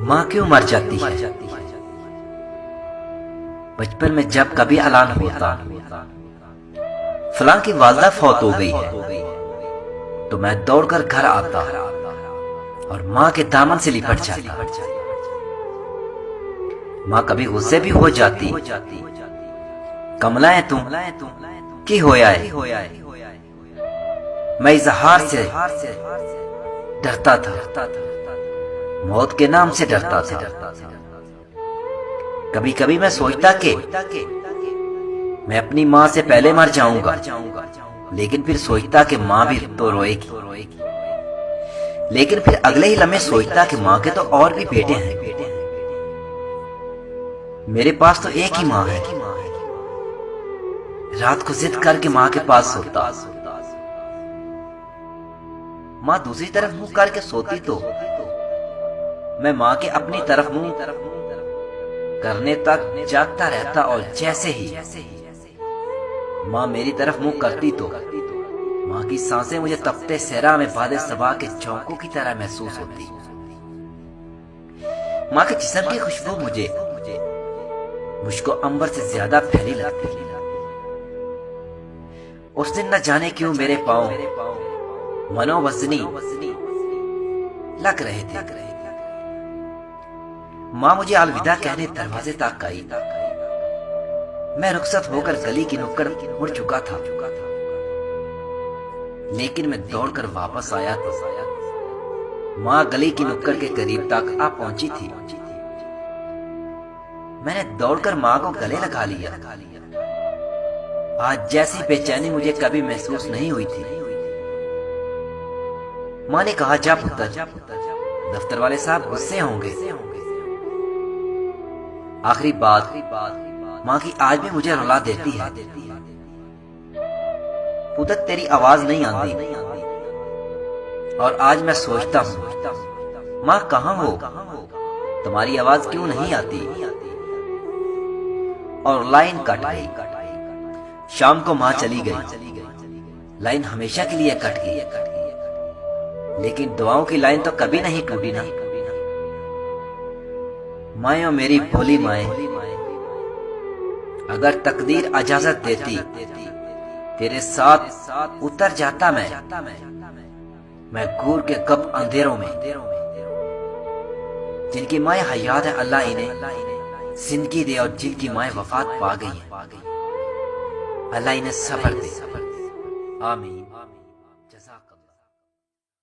माँ क्यों मर जाती है? बचपन में जब कभी ऐलान होता फलां की वालदा फौत हो गई है, तो मैं दौड़कर घर आता और माँ के दामन से लिपट जाता। माँ कभी गुस्से भी हो जाती, कमला है तुम की होया है। मैं इजहार से डरता था, मौत के नाम से डरता था। कभी कभी मैं सोचता कि मैं अपनी माँ से पहले मर जाऊंगा, लेकिन फिर सोचता कि माँ भी तो रोएगी। लेकिन फिर अगले ही लम्हे सोचता कि माँ के तो और भी बेटे हैं, मेरे पास तो एक ही माँ है। रात को जिद करके माँ के पास सोता। माँ दूसरी तरफ मुंह करके सोती तो मैं माँ के अपनी तरफ मुंह करने तक जागता रहता, और जैसे ही माँ मेरी तरफ मुंह करती तो माँ की सांसें मुझे तपते सहरा में बादे सबा के झोंकों की तरह महसूस होती। माँ के जिस्म की खुशबू मुझको अंबर से ज्यादा फैली लगती। उस दिन न जाने क्यों मेरे पांव मनोवजनी लग रहे थे। माँ मुझे अलविदा कहने दरवाजे तक आई। मैं रुखसत होकर गली की नुक्कड़ मुड़ चुका था, लेकिन मैं दौड़कर वापस आया तो माँ गली की नुक्कड़ के करीब तक आ पहुंची थी। मैंने दौड़कर माँ को गले लगा लिया। आज जैसी बेचैनी मुझे कभी महसूस नहीं हुई थी। माँ ने कहा, जा पुत्र, दफ्तर वाले साहब गुस्से होंगे। आखिरी बात माँ की आज भी मुझे रुला देती है। पुत्र, तेरी आवाज नहीं आती, और आज मैं सोचता हूँ माँ कहाँ हो, तुम्हारी आवाज क्यों नहीं आती। और लाइन कट गई। शाम को माँ चली गई। लाइन हमेशा के लिए कट गई, लेकिन दुआओं की लाइन तो कभी नहीं टूटी ना। माए, मेरी भोली माए, अगर तकदीर इजाजत देती तेरे साथ उतर जाता मैं घूर के कब अंधेरों में। जिनकी माए हयात है, अल्लाह इन्हें जिंदगी दे, और जिनकी माए वफात पा गई है, अल्लाह इन्हें सब्र दे। आमीन।